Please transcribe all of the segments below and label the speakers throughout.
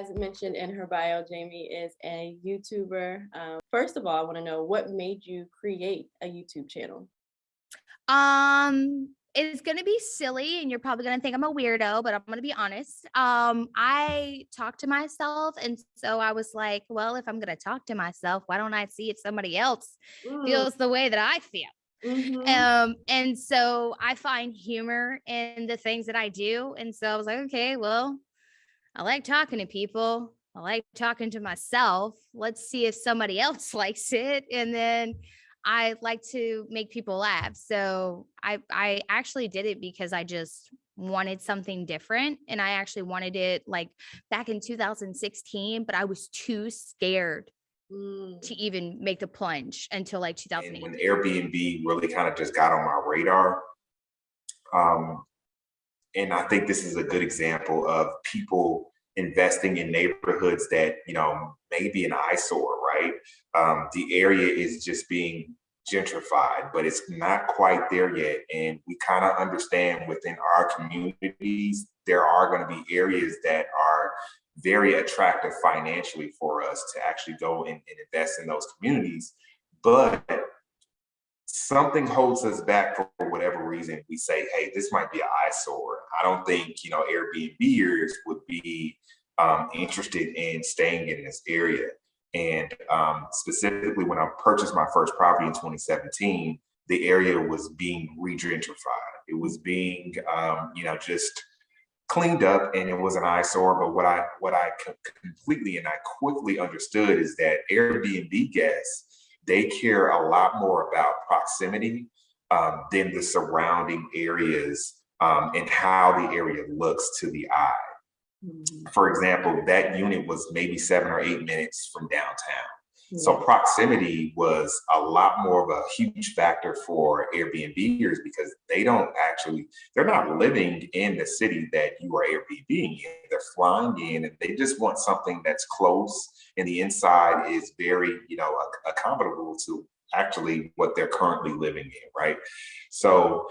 Speaker 1: as mentioned in her bio, Jamie is a YouTuber. First of all, I want to know what made you create a YouTube channel?
Speaker 2: It's gonna be silly and you're probably gonna think I'm a weirdo, but I'm gonna be honest. I talk to myself, and so I was like, well, if I'm gonna talk to myself, why don't I see if somebody else
Speaker 1: Mm,
Speaker 2: feels the way that I feel?
Speaker 1: mm-hmm.
Speaker 2: And so I find humor in the things that I do. And so I was like, okay, well, I like talking to people. I like talking to myself. Let's see if somebody else likes it. And then I like to make people laugh. So I actually did it because I just wanted something different. And I actually wanted it like back in 2016, but I was too scared to
Speaker 1: Mm,
Speaker 2: even make the plunge until like
Speaker 3: And when
Speaker 2: 2018.
Speaker 3: Airbnb really kind of just got on my radar, um, and I think this is a good example of people investing in neighborhoods that may be an eyesore, right? The area is just being gentrified, but it's not quite there yet. And we kind of understand within our communities there are going to be areas that are very attractive financially for us to actually go and invest in those communities. But something holds us back for whatever reason. We say, hey, this might be an eyesore. I don't think, Airbnbers would be interested in staying in this area. And specifically, when I purchased my first property in 2017, the area was being re-gentrified. It was being, just cleaned up, and it was an eyesore. But completely and I quickly understood is that Airbnb guests, they care a lot more about proximity than the surrounding areas and how the area looks to the eye.
Speaker 1: mm,
Speaker 3: For example, that unit was maybe 7 or 8 minutes from downtown. So
Speaker 1: yeah.
Speaker 3: proximity was a lot more of a huge factor for Airbnbers because they're not living in the city that you are Airbnbing in. They're flying in and they just want something that's close and the inside is very, accommodable to actually what they're currently living in, right? So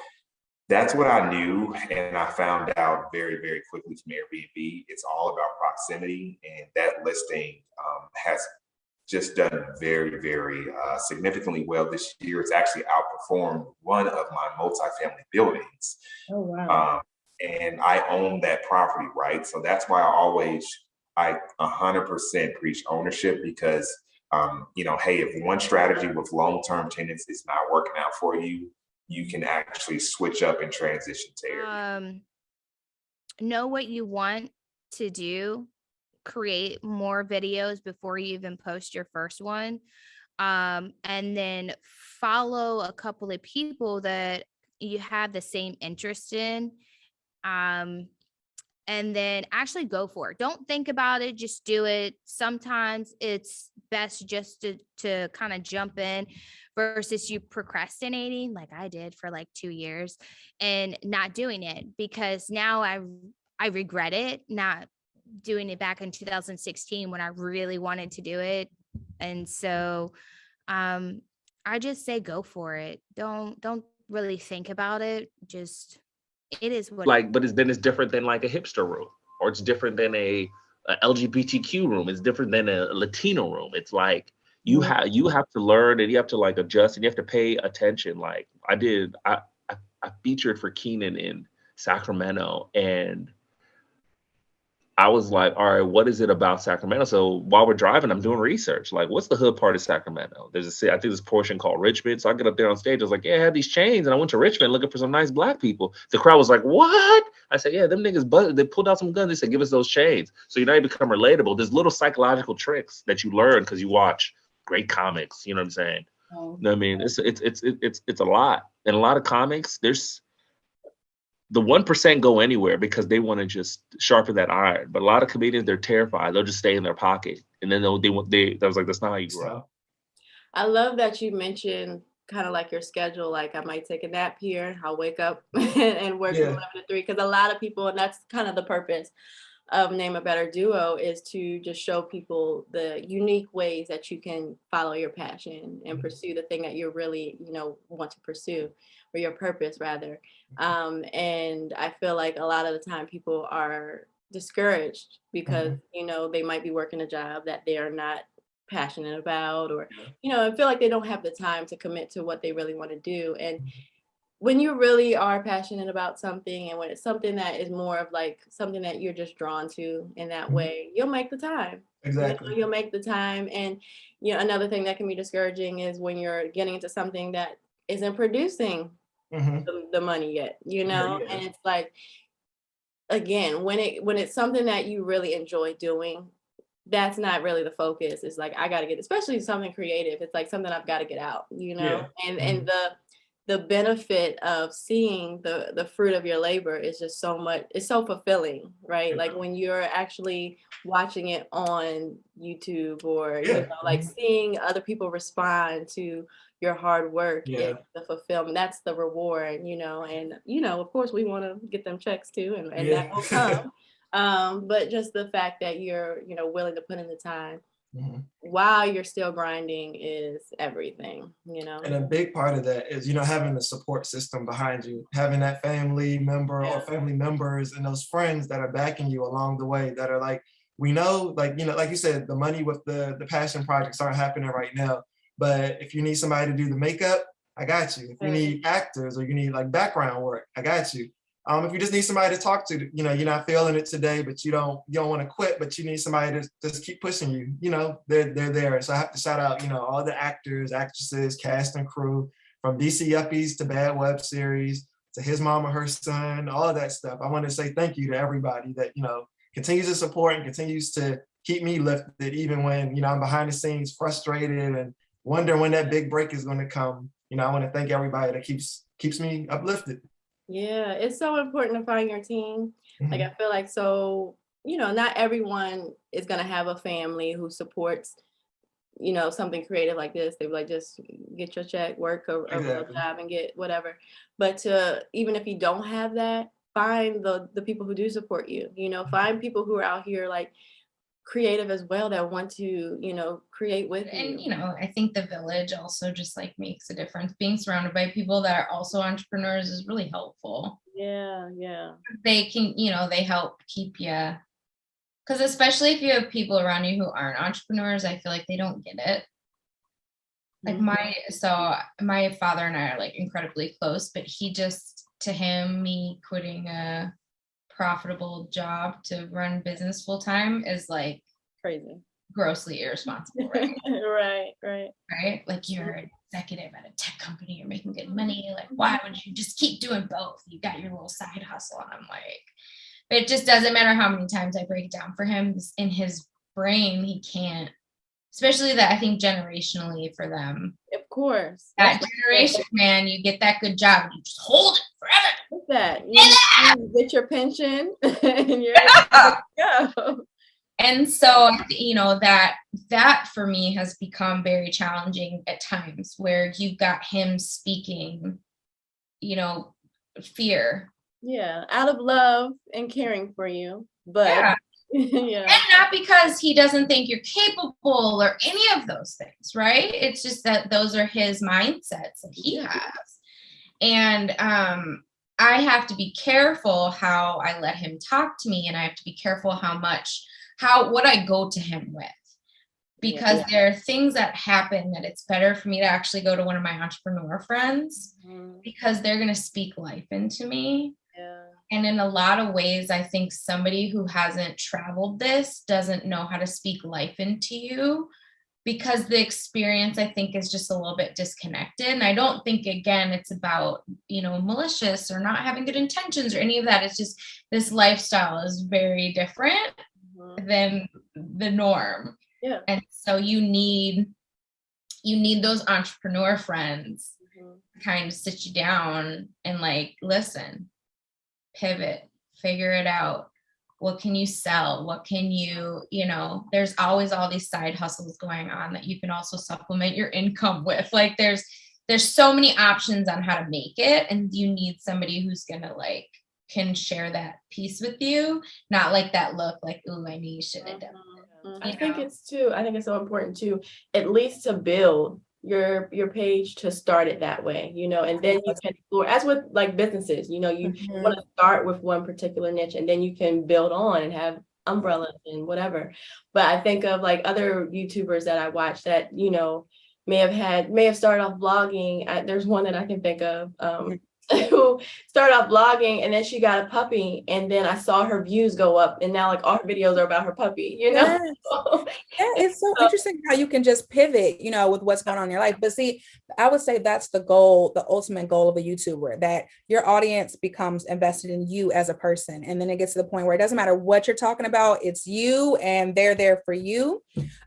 Speaker 3: that's what I knew, and I found out very, very quickly from Airbnb. It's all about proximity, and that listing has just done very, very significantly well this year. It's actually outperformed one of my multifamily buildings,
Speaker 1: Oh, wow.
Speaker 3: um, and I own that property, right? So that's why I 100% preach ownership because, hey, if one strategy with long-term tenants is not working out for you, you can actually switch up and transition to Airbnb.
Speaker 2: Um, know what you want to do, create more videos before you even post your first one. And then follow a couple of people that you have the same interest in. Um, and then actually go for it. Don't think about it, just do it. Sometimes it's best just to kind of jump in versus you procrastinating like I did for like 2 years and not doing it because now I regret it not doing it back in 2016 when I really wanted to do it. And so um I just say go for it. Don't really think about it. Just it is what it
Speaker 4: Like, but it's different than like a hipster room, or it's different than a LGBTQ room. It's different than a Latino room. It's like
Speaker 1: Mm,
Speaker 4: you have to learn and you have to like adjust and you have to pay attention. Like I did, I featured for Keenan in Sacramento, and I was like, all right, what is it about Sacramento? So while we're driving, I'm doing research. Like, what's the hood part of Sacramento? There's I think this portion called Richmond. So I get up there on stage. I was like, yeah, I had these chains, and I went to Richmond looking for some nice black people. The crowd was like, what? I said, yeah, them niggas, but they pulled out some guns. They said, give us those chains. So you now you become relatable. There's little psychological tricks that you learn because you watch great comics. You know what I'm saying?
Speaker 1: oh,
Speaker 4: You know what I mean? It's a lot. And a lot of comics, there's the 1% go anywhere because they want to just sharpen that iron. But a lot of comedians, they're terrified. They'll just stay in their pocket. And then that was like, that's not how you grow.
Speaker 1: I love that you mentioned kind of like your schedule. Like I might take a nap here, I'll wake up and work from
Speaker 5: Yeah.
Speaker 1: 11 to 3. Because a lot of people, and that's kind of the purpose of Name a Better Duo, is to just show people the unique ways that you can follow your passion and pursue the thing that you really, want to pursue, or your purpose rather. And I feel like a lot of the time people are discouraged because, they might be working a job that they are not passionate about, or, I feel like they don't have the time to commit to what they really want to do. And when you really are passionate about something, and when it's something that is more of like something that you're just drawn to in that way, you'll make the time.
Speaker 5: Exactly.
Speaker 1: You'll make the time. And another thing that can be discouraging is when you're getting into something that isn't producing the money yet,
Speaker 5: Yeah.
Speaker 1: and it's like, again, when it's something that you really enjoy doing, that's not really the focus. It's like, I got to get, especially something creative, it's like something I've got to get out,
Speaker 5: Yeah.
Speaker 1: and the benefit of seeing the fruit of your labor is just so much, it's so fulfilling, right? Like when you're actually watching it on YouTube, or like seeing other people respond to your hard work, is the fulfillment. That's the reward, and of course we want to get them checks too, and that will come. But just the fact that you're willing to put in the time while you're still grinding is everything.
Speaker 5: And a big part of that is, having the support system behind you, having that family member or family members and those friends that are backing you along the way, that are like, we know, like, like you said, the money with the passion projects aren't happening right now. But if you need somebody to do the makeup, I got you. If you need actors, or you need like background work, I got you. If you just need somebody to talk to, you're not feeling it today, but you don't want to quit, but you need somebody to just keep pushing you, they're there. So I have to shout out, all the actors, actresses, cast and crew, from DC Yuppies to Bad Web Series to His Mama, Her Son, all of that stuff. I want to say thank you to everybody that, continues to support and continues to keep me lifted, even when, I'm behind the scenes frustrated and wondering when that big break is going to come. I want to thank everybody that keeps me uplifted.
Speaker 1: Yeah, it's so important to find your team. Like, I feel like, so, not everyone is going to have a family who supports, something creative like this. They like, just get your check, work a real job and get whatever. But even if you don't have that, find the people who do support you, find people who are out here like creative as well, that want to, create with you.
Speaker 6: And, I think the village also just like makes a difference. Being surrounded by people that are also entrepreneurs is really helpful.
Speaker 1: Yeah.
Speaker 6: They can, they help keep you, because especially if you have people around you who aren't entrepreneurs, I feel like they don't get it. Like my father and I are like incredibly close, but to him, me quitting a profitable job to run business full time is like
Speaker 1: crazy,
Speaker 6: grossly irresponsible, right? right, like you're an executive at a tech company, you're making good money, like why would you just keep doing both? You got your little side hustle. And I'm like, it just doesn't matter how many times I break it down for him. In his brain, he can't, especially that I think generationally for them,
Speaker 1: of course,
Speaker 6: that generation, man, you get that good job and you just hold it forever.
Speaker 1: What's that? You get your pension and you're go.
Speaker 6: And so, that for me has become very challenging at times, where you've got him speaking, fear.
Speaker 1: Yeah, out of love and caring for you, but
Speaker 6: and not because he doesn't think you're capable or any of those things, right? It's just that those are his mindsets that he has. And I have to be careful how I let him talk to me, and I have to be careful what I go to him with, because there are things that happen that it's better for me to actually go to one of my entrepreneur friends, because they're going to speak life into me. And in a lot of ways, I think somebody who hasn't traveled this doesn't know how to speak life into you, because the experience, I think, is just a little bit disconnected. And I don't think, again, it's about, malicious or not having good intentions or any of that. It's just this lifestyle is very different than the norm.
Speaker 1: Yeah.
Speaker 6: And so you need those entrepreneur friends to kind of sit you down and like, listen, pivot, figure it out. What can you sell? What can you, there's always all these side hustles going on that you can also supplement your income with. Like there's so many options on how to make it. And you need somebody who's going to can share that piece with you. Not like that look like, ooh, I knew you should have done it.
Speaker 1: I think it's so important to at least to build your page to start it that way, you know, and then you can explore, as with like businesses, you know, you want to start with one particular niche and then you can build on and have umbrellas and whatever. But I think of like other YouTubers that I watch that, you know, may have started off blogging. There's one that I can think of, who started off blogging and then she got a puppy and then I saw her views go up and now like all her videos are about her puppy, you know?
Speaker 7: Yes. Yeah, it's so interesting how you can just pivot, you know, with what's going on in your life. But see, I would say that's the goal, the ultimate goal of a YouTuber, that your audience becomes invested in you as a person. And then it gets to the point where it doesn't matter what you're talking about, it's you and they're there for you.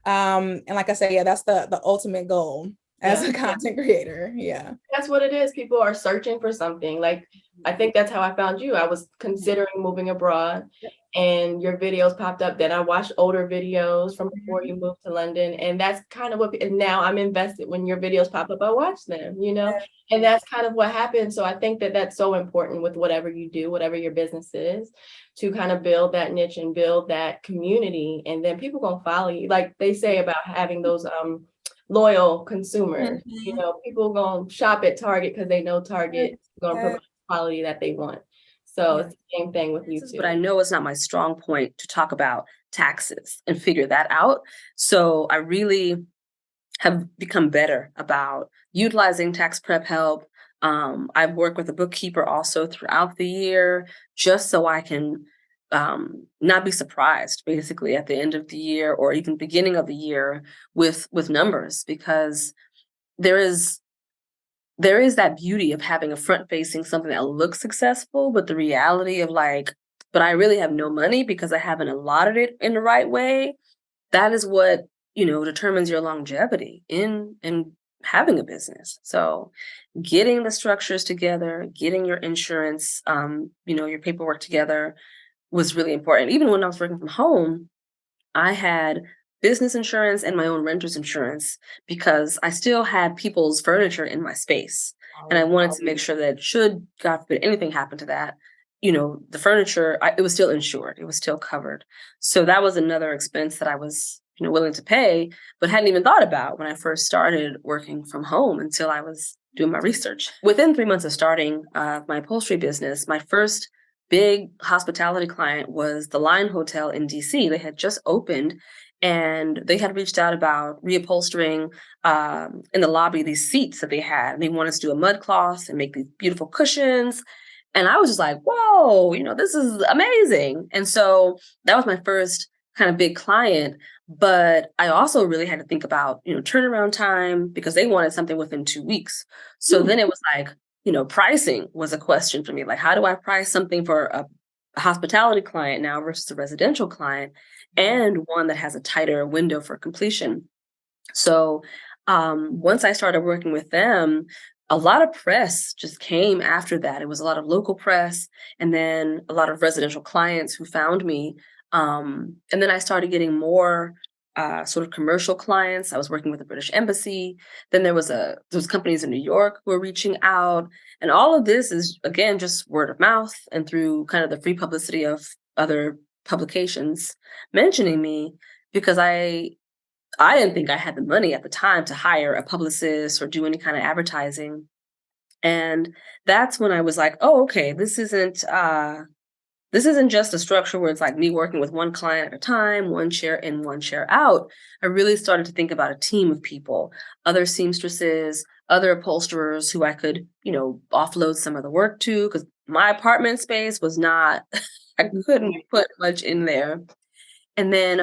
Speaker 7: And like I said, yeah, that's the ultimate goal as a content creator. Yeah.
Speaker 1: That's what it is. People are searching for something. Like, I think that's how I found you. I was considering moving abroad and your videos popped up. Then I watched older videos from before you moved to London. And that's kind of what, and now I'm invested. When your videos pop up, I watch them, you know, and that's kind of what happened. So I think that that's so important with whatever you do, whatever your business is, to kind of build that niche and build that community. And then people gonna follow you. Like they say about having those, loyal consumers, you know, people gonna shop at Target because they know Target is gonna provide quality that they want. So it's the same thing with YouTube.
Speaker 8: But I know it's not my strong point to talk about taxes and figure that out. So I really have become better about utilizing tax prep help. I've worked with a bookkeeper also throughout the year, just so I can not be surprised basically at the end of the year or even beginning of the year with numbers, because there is that beauty of having a front facing something that looks successful, but the reality of like, but I really have no money because I haven't allotted it in the right way. That is what, you know, determines your longevity in having a business. So getting the structures together, getting your insurance, you know, your paperwork together was really important. Even when I was working from home, I had business insurance and my own renter's insurance because I still had people's furniture in my space. And I wanted to make sure that should, God forbid, anything happen to that, you know, the furniture, it was still insured. It was still covered. So that was another expense that I was, you know, willing to pay, but hadn't even thought about when I first started working from home until I was doing my research. Within 3 months of starting my upholstery business, my first big hospitality client was the Line Hotel in DC. They had just opened and they had reached out about reupholstering in the lobby these seats that they had. And they wanted us to do a mud cloth and make these beautiful cushions. And I was just like, whoa, you know, this is amazing. And so that was my first kind of big client. But I also really had to think about, you know, turnaround time because they wanted something within 2 weeks. So then it was like, you know, pricing was a question for me. Like, how do I price something for a hospitality client now versus a residential client, and one that has a tighter window for completion? So once I started working with them, a lot of press just came after that. It was a lot of local press and then a lot of residential clients who found me. And then I started getting more sort of commercial clients. I was working with the British Embassy. Then there was those companies in New York who were reaching out. And all of this is, again, just word of mouth and through kind of the free publicity of other publications mentioning me, because I didn't think I had the money at the time to hire a publicist or do any kind of advertising. And that's when I was like, oh, okay, this isn't just a structure where it's like me working with one client at a time, one chair in, one chair out. I really started to think about a team of people, other seamstresses, other upholsterers who I could, you know, offload some of the work to, because my apartment space was not, I couldn't put much in there. And then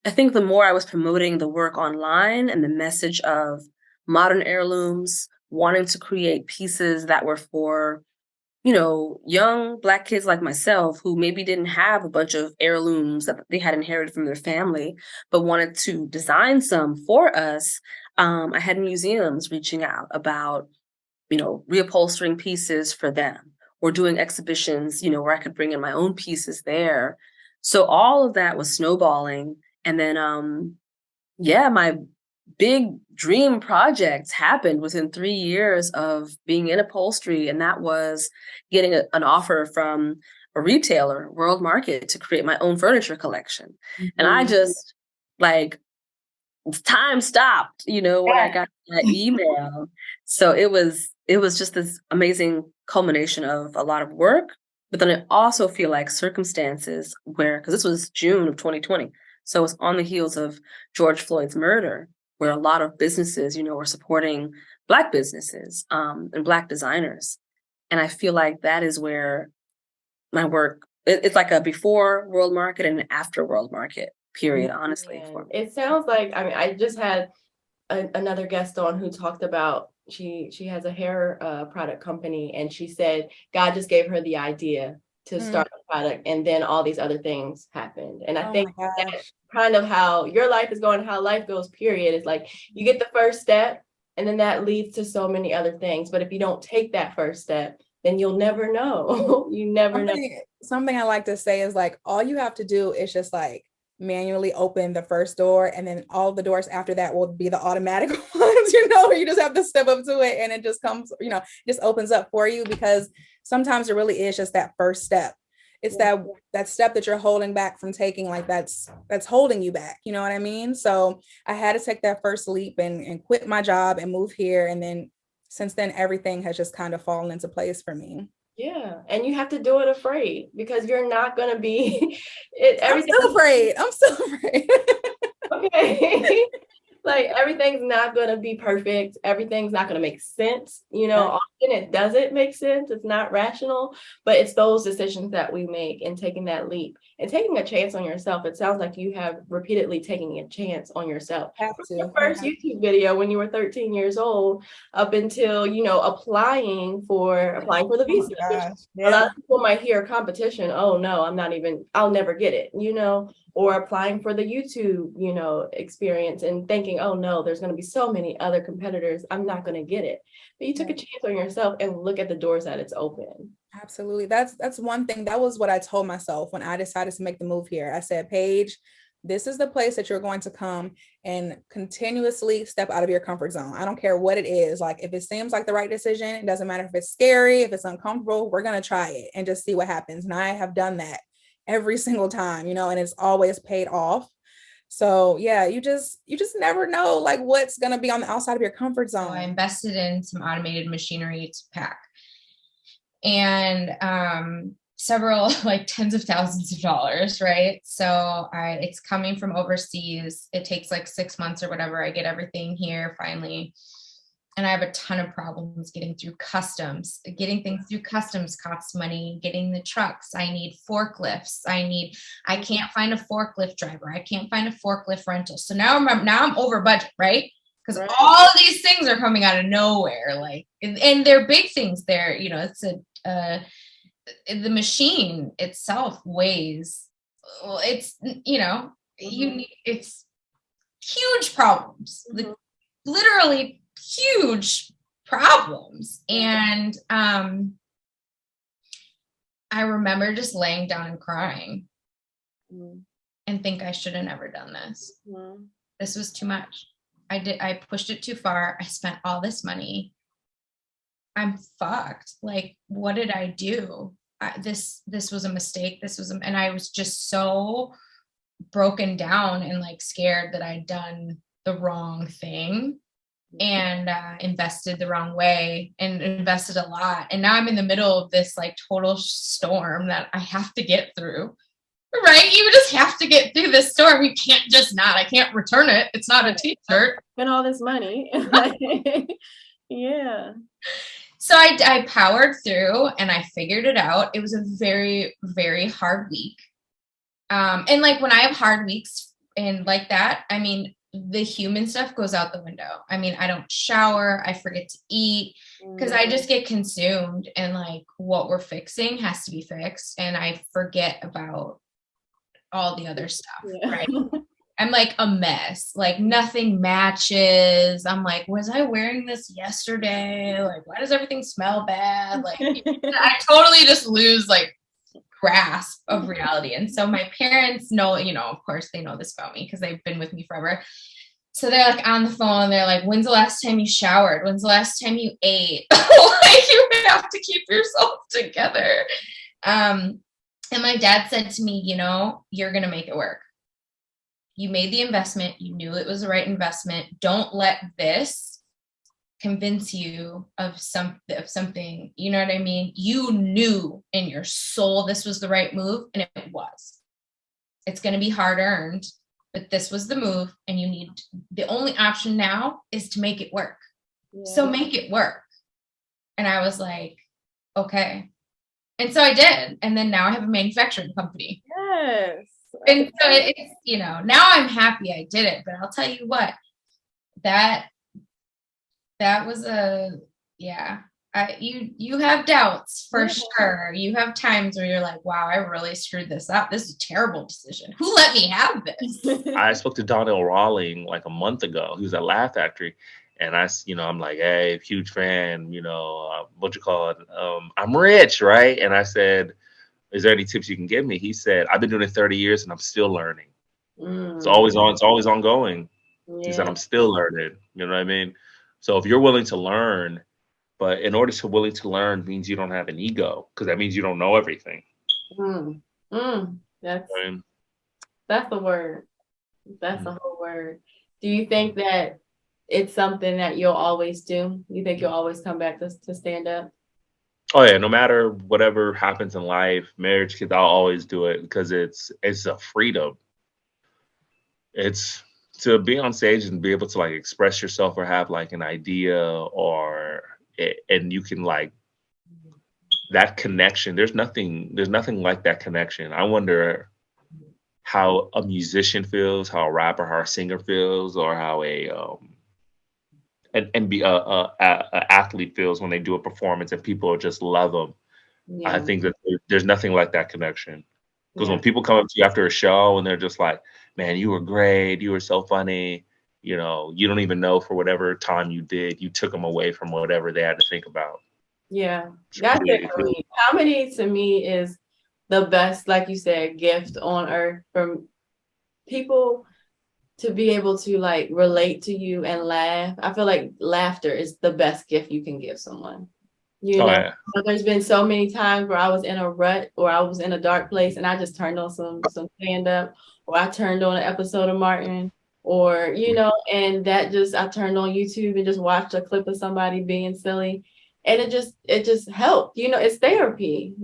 Speaker 8: I think the more I was promoting the work online and the message of modern heirlooms, wanting to create pieces that were for, you know, young Black kids like myself who maybe didn't have a bunch of heirlooms that they had inherited from their family, but wanted to design some for us. I had museums reaching out about, you know, reupholstering pieces for them or doing exhibitions, you know, where I could bring in my own pieces there. So all of that was snowballing. And then, my big dream projects happened within 3 years of being in upholstery. And that was getting an offer from a retailer, World Market, to create my own furniture collection. And I just like time stopped, when I got that email. So it was just this amazing culmination of a lot of work, but then I also feel like circumstances because this was June of 2020. So it's on the heels of George Floyd's murder, where a lot of businesses, were supporting Black businesses and Black designers. And I feel like that is where my work, it's like a before world market and an after world market period, honestly.
Speaker 1: Yeah. It sounds like, I mean, I just had another guest on who talked about she has a hair product company, and she said God just gave her the idea to start the product, and then all these other things happened. And I think that's kind of how your life is going, how life goes, period. It's like you get the first step, and then that leads to so many other things. But if you don't take that first step, then you'll never know. You never know.
Speaker 7: Something I like to say is like, all you have to do is just like manually open the first door, and then all the doors after that will be the automatic ones, you just have to step up to it and it just comes, just opens up for you, because sometimes it really is just that first step. It's that step that you're holding back from taking, like that's holding you back, you know what I mean? So I had to take that first leap and quit my job and move here, and then since then everything has just kind of fallen into place for me.
Speaker 1: Yeah, and you have to do it afraid, because you're not going to be
Speaker 7: I'm still afraid.
Speaker 1: Okay. Like everything's not going to be perfect. Everything's not going to make sense. Often it doesn't make sense. It's not rational, but it's those decisions that we make, and taking that leap and taking a chance on yourself. It sounds like you have repeatedly taken a chance on yourself.
Speaker 7: Have to.
Speaker 1: Your first YouTube video when you were 13 years old up until, applying for the visa. A lot of people might hear competition. Oh no, I'll never get it, or applying for the YouTube, experience and thinking, oh no, there's going to be so many other competitors, I'm not going to get it. But you took a chance on yourself, and look at the doors that it's open.
Speaker 7: Absolutely. That's one thing. That was what I told myself when I decided to make the move here. I said, Paige, this is the place that you're going to come and continuously step out of your comfort zone. I don't care what it is. Like, if it seems like the right decision, it doesn't matter if it's scary, if it's uncomfortable, we're going to try it and just see what happens. And I have done that every single time, and it's always paid off. So yeah, you just never know like what's going to be on the outside of your comfort zone.
Speaker 6: So I invested in some automated machinery to pack, and several, like tens of thousands of dollars, right? So it's coming from overseas. It takes like 6 months or whatever. I get everything here finally. And I have a ton of problems getting through customs. Getting things through customs costs money. Getting the trucks, I need forklifts. I can't find a forklift driver. I can't find a forklift rental. So now I'm over budget, right? Because all of these things are coming out of nowhere, like, and they're big things. There, it's the machine itself weighs. It's it's huge problems. Literally huge problems. And I remember just laying down and crying and think I should have never done this. This was too much. I pushed it too far. I spent all this money. I'm fucked. Like, what did I do? This was a mistake. And I was just so broken down and like scared that I'd done the wrong thing and invested the wrong way and invested a lot. And now I'm in the middle of this like total storm that I have to get through. Right? You just have to get through this storm. You can't just not. I can't return it. It's not a t-shirt.
Speaker 1: Spend all this money. Yeah.
Speaker 6: So I powered through and I figured it out. It was a very, very hard week. And like when I have hard weeks and like that, I mean, the human stuff goes out the window. I mean, I don't shower. I forget to eat because I just get consumed, and like what we're fixing has to be fixed. And I forget about all the other stuff. Yeah. Right. I'm like a mess, like nothing matches. I'm like, was I wearing this yesterday? Like, why does everything smell bad? Like, I totally just lose like grasp of reality. And so my parents know, of course they know this about me because they've been with me forever. So they're like on the phone. They're like, when's the last time you showered? When's the last time you ate? Like, you have to keep yourself together. And my dad said to me, you're going to make it work. You made the investment. You knew it was the right investment. Don't let this convince you of something. You know what I mean? You knew in your soul this was the right move, and it was. It's going to be hard earned, but this was the move, and the only option now is to make it work.
Speaker 1: Yeah.
Speaker 6: So make it work. And I was like, okay. And so I did. And then now I have a manufacturing company.
Speaker 1: Yes.
Speaker 6: And so it's, now I'm happy I did it, but I'll tell you what, that was you have doubts for sure. You have times where you're like, wow, I really screwed this up. This is a terrible decision. Who let me have this?
Speaker 4: I spoke to Donnell Rawling like a month ago. He was at Laugh Factory. And I'm like, hey, huge fan, what you call it? I'm rich, right? And I said, is there any tips you can give me? He said, I've been doing it 30 years and I'm still learning. It's always ongoing.
Speaker 1: Yeah.
Speaker 4: He said, I'm still learning. You know what I mean? So if you're willing to learn, but in order to willing to learn means you don't have an ego, because that means you don't know everything.
Speaker 1: That's the word. That's the whole word. Do you think that it's something that you'll always do? You think you'll always come back to stand up?
Speaker 4: Oh yeah, no matter whatever happens in life, marriage, kids, I'll always do it because it's a freedom. It's to be on stage and be able to like express yourself or have like an idea and you can like that connection. There's nothing like that connection. I wonder how a musician feels, how a rapper, how a singer feels, or how and be a athlete feels when they do a performance and people just love them.
Speaker 1: Yeah.
Speaker 4: I think that there's nothing like that connection. Because
Speaker 1: Yeah.
Speaker 4: when people come up to you after a show and they're just like, man, you were great, you were so funny, you don't even know for whatever time you did, you took them away from whatever they had to think about.
Speaker 1: Yeah, that's it for me. Comedy to me is the best, like you said, gift on earth for people to be able to like relate to you and laugh. I feel like laughter is the best gift you can give someone.
Speaker 4: Yeah.
Speaker 1: So there's been so many times where I was in a rut or I was in a dark place and I just turned on some stand up, or I turned on an episode of Martin, or and that just I turned on YouTube and just watched a clip of somebody being silly, and it just helped. It's therapy.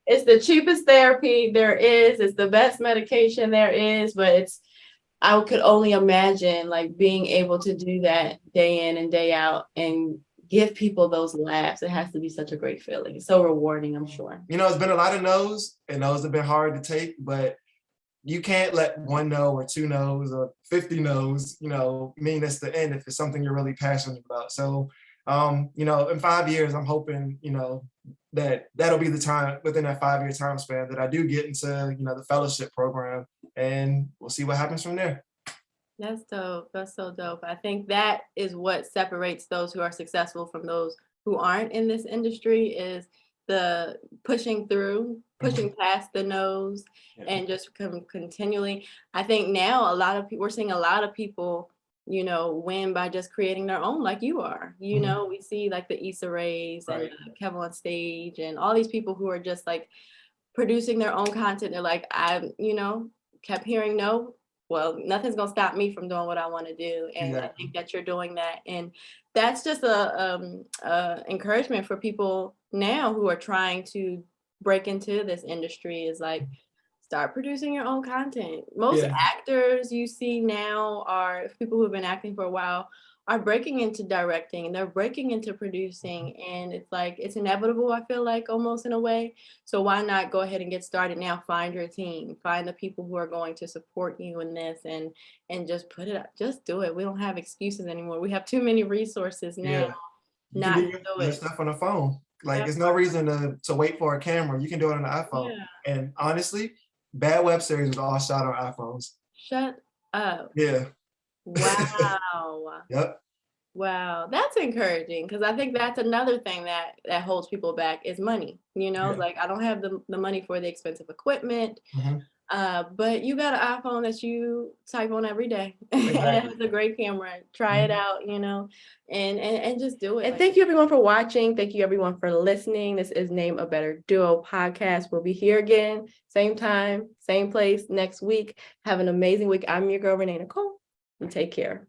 Speaker 1: It's the cheapest therapy there is. It's the best medication there is, but I could only imagine like being able to do that day in and day out and give people those laughs. It has to be such a great feeling. It's so rewarding, I'm sure.
Speaker 5: It's been a lot of no's, and those have been hard to take, but you can't let one no or two no's or 50 no's, mean it's the end if it's something you're really passionate about. So, in 5 years, I'm hoping, that'll be the time within that 5-year time span that I do get into, the fellowship program, and we'll see what happens from there.
Speaker 1: That's dope. That's so dope. I think that is what separates those who are successful from those who aren't in this industry, is the pushing past the no's, and just continually. I think now we're seeing a lot of people, win by just creating their own, like you are. We see like the Issa Rays and Kevin on Stage and all these people who are just like producing their own content. They're like, I kept hearing no. Well, nothing's gonna stop me from doing what I want to do, and I think that you're doing that, and that's just a encouragement for people now who are trying to break into this industry. Is like, start producing your own content. Most actors you see now are people who have been acting for a while, are breaking into directing, and they're breaking into producing, and it's like it's inevitable, I feel like, almost in a way. So why not go ahead and get started now? Find your team, find the people who are going to support you in this, and just put it up. Just do it. We don't have excuses anymore. We have too many resources now.
Speaker 5: You can do your stuff on the phone. Like, there's no reason to wait for a camera. You can do it on the iPhone. And honestly, bad web series was all shot on iPhones.
Speaker 1: Shut up.
Speaker 5: Yeah.
Speaker 1: Wow.
Speaker 5: Yep.
Speaker 1: Wow, that's encouraging, because I think that's another thing that holds people back is money. Like, I don't have the money for the expensive equipment. But you got an iPhone that you type on every day. And it has a great camera. Try it out, and just do it. And thank you everyone for watching. Thank you everyone for listening. This is Name a Better Duo podcast. We'll be here again, same time, same place next week. Have an amazing week. I'm your girl, Renee Nicole. And take care.